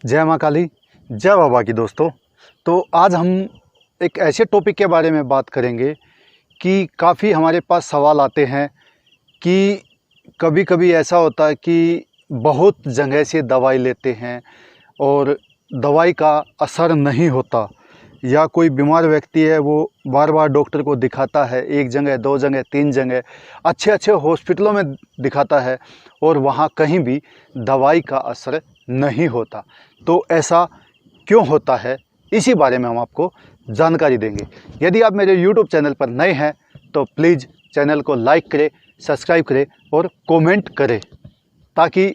जय माँ काली, जय बाबा की दोस्तों। तो आज हम एक ऐसे टॉपिक के बारे में बात करेंगे कि काफ़ी हमारे पास सवाल आते हैं कि कभी कभी ऐसा होता है कि बहुत जगह से दवाई लेते हैं और दवाई का असर नहीं होता, या कोई बीमार व्यक्ति है वो बार बार डॉक्टर को दिखाता है, एक जगह, दो जगह, तीन जगह, अच्छे अच्छे हॉस्पिटलों में दिखाता है और वहाँ कहीं भी दवाई का असर नहीं होता। तो ऐसा क्यों होता है, इसी बारे में हम आपको जानकारी देंगे। यदि आप मेरे YouTube चैनल पर नए हैं तो प्लीज़ चैनल को लाइक करें, सब्सक्राइब करें और कमेंट करें, ताकि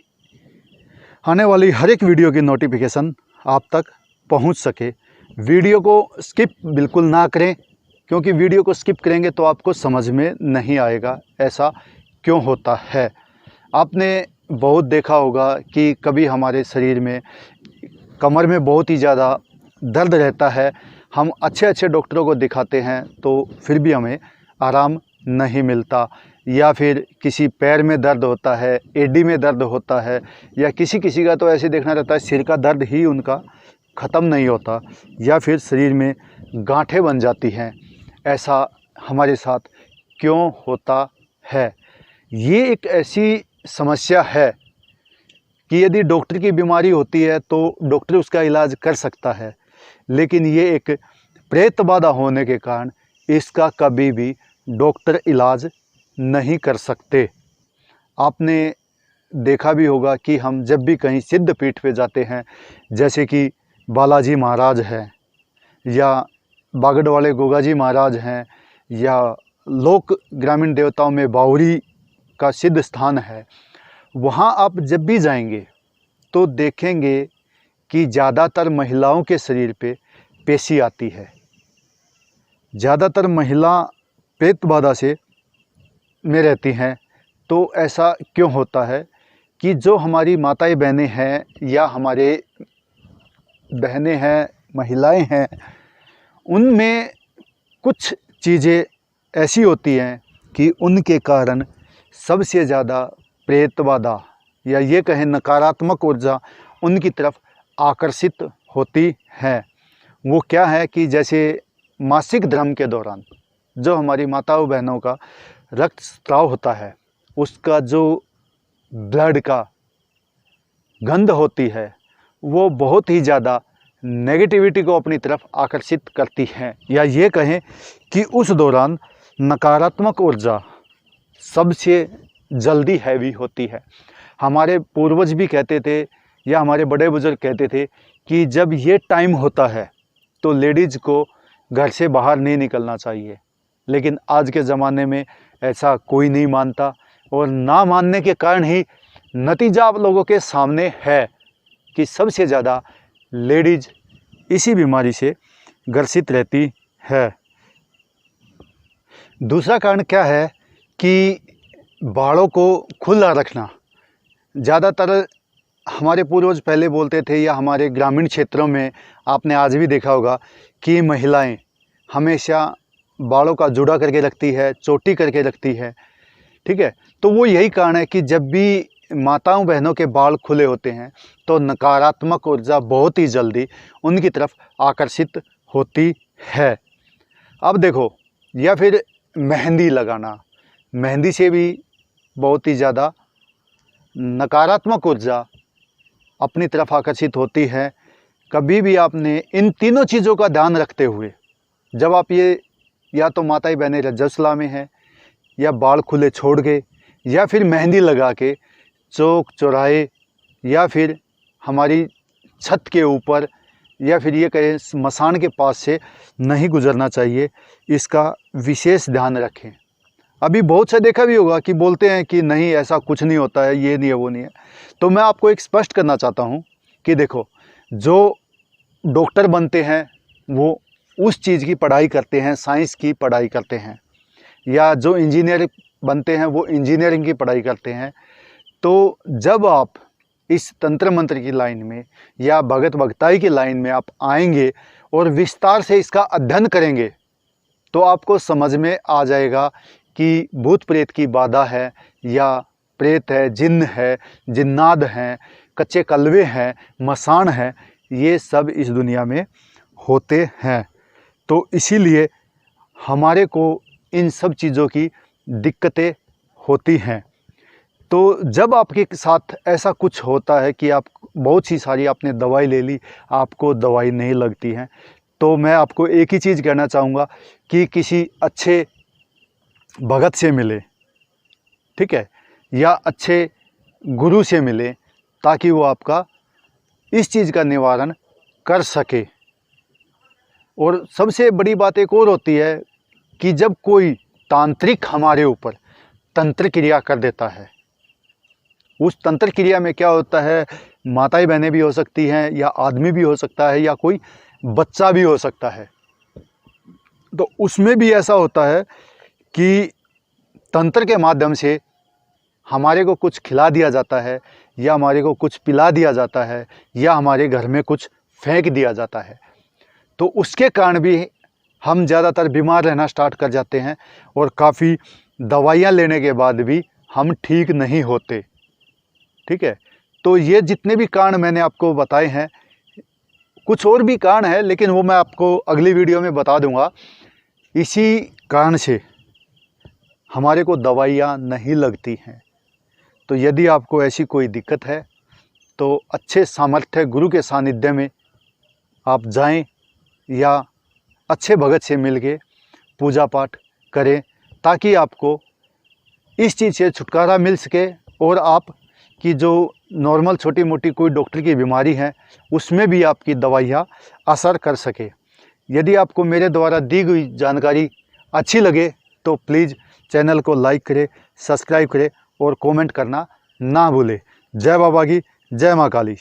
आने वाली हर एक वीडियो की नोटिफिकेशन आप तक पहुंच सके। वीडियो को स्किप बिल्कुल ना करें, क्योंकि वीडियो को स्किप करेंगे तो आपको समझ में नहीं आएगा ऐसा क्यों होता है। आपने बहुत देखा होगा कि कभी हमारे शरीर में, कमर में बहुत ही ज़्यादा दर्द रहता है, हम अच्छे अच्छे डॉक्टरों को दिखाते हैं तो फिर भी हमें आराम नहीं मिलता, या फिर किसी पैर में दर्द होता है, एडी में दर्द होता है, या किसी किसी का तो ऐसे देखना रहता है सिर का दर्द ही उनका ख़त्म नहीं होता, या फिर शरीर में गांठें बन जाती हैं। ऐसा हमारे साथ क्यों होता है? ये एक ऐसी समस्या है कि यदि डॉक्टर की बीमारी होती है तो डॉक्टर उसका इलाज कर सकता है, लेकिन ये एक प्रेत बाधा होने के कारण इसका कभी भी डॉक्टर इलाज नहीं कर सकते। आपने देखा भी होगा कि हम जब भी कहीं सिद्ध पीठ पे जाते हैं, जैसे कि बालाजी महाराज हैं, या बागड़ वाले गोगा जी महाराज हैं, या लोक ग्रामीण देवताओं में बावरी का सिद्ध स्थान है, वहाँ आप जब भी जाएंगे तो देखेंगे कि ज़्यादातर महिलाओं के शरीर पे पेशी आती है। ज़्यादातर महिला प्रेत बाधा से में रहती हैं। तो ऐसा क्यों होता है कि जो हमारी माताएं बहनें हैं, या हमारे बहनें हैं, महिलाएं हैं, उनमें कुछ चीज़ें ऐसी होती हैं कि उनके कारण सबसे ज़्यादा प्रेत बाधा, या ये कहें नकारात्मक ऊर्जा उनकी तरफ आकर्षित होती है। वो क्या है कि जैसे मासिक धर्म के दौरान जो हमारी माताओं बहनों का रक्तस्राव होता है, उसका जो ब्लड का गंध होती है वो बहुत ही ज़्यादा नेगेटिविटी को अपनी तरफ आकर्षित करती है, या ये कहें कि उस दौरान नकारात्मक ऊर्जा सबसे जल्दी हैवी होती है। हमारे पूर्वज भी कहते थे, या हमारे बड़े बुजुर्ग कहते थे कि जब ये टाइम होता है तो लेडीज़ को घर से बाहर नहीं निकलना चाहिए। लेकिन आज के ज़माने में ऐसा कोई नहीं मानता, और ना मानने के कारण ही नतीजा आप लोगों के सामने है कि सबसे ज़्यादा लेडीज़ इसी बीमारी से ग्रसित रहती है। दूसरा कारण क्या है कि बालों को खुला रखना। ज़्यादातर हमारे पूर्वज पहले बोलते थे, या हमारे ग्रामीण क्षेत्रों में आपने आज भी देखा होगा कि महिलाएं हमेशा बालों का जुड़ा करके रखती है, चोटी करके रखती है। ठीक है, तो वो यही कारण है कि जब भी माताओं बहनों के बाल खुले होते हैं तो नकारात्मक ऊर्जा बहुत ही जल्दी उनकी तरफ आकर्षित होती है। अब देखो, या फिर मेहंदी लगाना, मेहंदी से भी बहुत ही ज़्यादा नकारात्मक ऊर्जा अपनी तरफ आकर्षित होती है। कभी भी आपने इन तीनों चीज़ों का ध्यान रखते हुए, जब आप ये या तो माताएं बहनें रजस्वला में हैं, या बाल खुले छोड़ के, या फिर मेहंदी लगा के चौक चौराहे, या फिर हमारी छत के ऊपर, या फिर ये कहें स्मशान के पास से नहीं गुजरना चाहिए, इसका विशेष ध्यान रखें। अभी बहुत से देखा भी होगा कि बोलते हैं कि नहीं ऐसा कुछ नहीं होता है, ये नहीं है, वो नहीं है। तो मैं आपको एक स्पष्ट करना चाहता हूँ कि देखो, जो डॉक्टर बनते हैं वो उस चीज़ की पढ़ाई करते हैं, साइंस की पढ़ाई करते हैं, या जो इंजीनियर बनते हैं वो इंजीनियरिंग की पढ़ाई करते हैं। तो जब आप इस तंत्र मंत्र की लाइन में या भगत भगताई की लाइन में आप आएंगे और विस्तार से इसका अध्ययन करेंगे, तो आपको समझ में आ जाएगा कि भूत प्रेत की बाधा है, या प्रेत है, जिन्न है, जिन्नाद हैं, कच्चे कलवे हैं, मसान हैं, ये सब इस दुनिया में होते हैं। तो इसीलिए हमारे को इन सब चीज़ों की दिक्कतें होती हैं। तो जब आपके साथ ऐसा कुछ होता है कि आप बहुत सी सारी आपने दवाई ले ली, आपको दवाई नहीं लगती है, तो मैं आपको एक ही चीज़ कहना चाहूँगा कि किसी अच्छे भगत से मिले, ठीक है, या अच्छे गुरु से मिले, ताकि वो आपका इस चीज़ का निवारण कर सके। और सबसे बड़ी बात एक और होती है कि जब कोई तांत्रिक हमारे ऊपर तंत्र क्रिया कर देता है, उस तंत्र क्रिया में क्या होता है, माताएं बहनें भी हो सकती हैं, या आदमी भी हो सकता है, या कोई बच्चा भी हो सकता है। तो उसमें भी ऐसा होता है कि तंत्र के माध्यम से हमारे को कुछ खिला दिया जाता है, या हमारे को कुछ पिला दिया जाता है, या हमारे घर में कुछ फेंक दिया जाता है। तो उसके कारण भी हम ज़्यादातर बीमार रहना स्टार्ट कर जाते हैं, और काफ़ी दवाइयाँ लेने के बाद भी हम ठीक नहीं होते, ठीक है। तो ये जितने भी कारण मैंने आपको बताए हैं, कुछ और भी कारण है, लेकिन वो मैं आपको अगली वीडियो में बता दूंगा। इसी कारण से हमारे को दवाइयाँ नहीं लगती हैं। तो यदि आपको ऐसी कोई दिक्कत है तो अच्छे सामर्थ्य गुरु के सानिध्य में आप जाएं, या अच्छे भगत से मिलके पूजा पाठ करें, ताकि आपको इस चीज़ से छुटकारा मिल सके, और आप की जो नॉर्मल छोटी मोटी कोई डॉक्टर की बीमारी है उसमें भी आपकी दवाइयाँ असर कर सके। यदि आपको मेरे द्वारा दी गई जानकारी अच्छी लगे तो प्लीज़ चैनल को लाइक करें, सब्सक्राइब करें और कमेंट करना ना भूलें। जय बाबा की, जय माँ काली।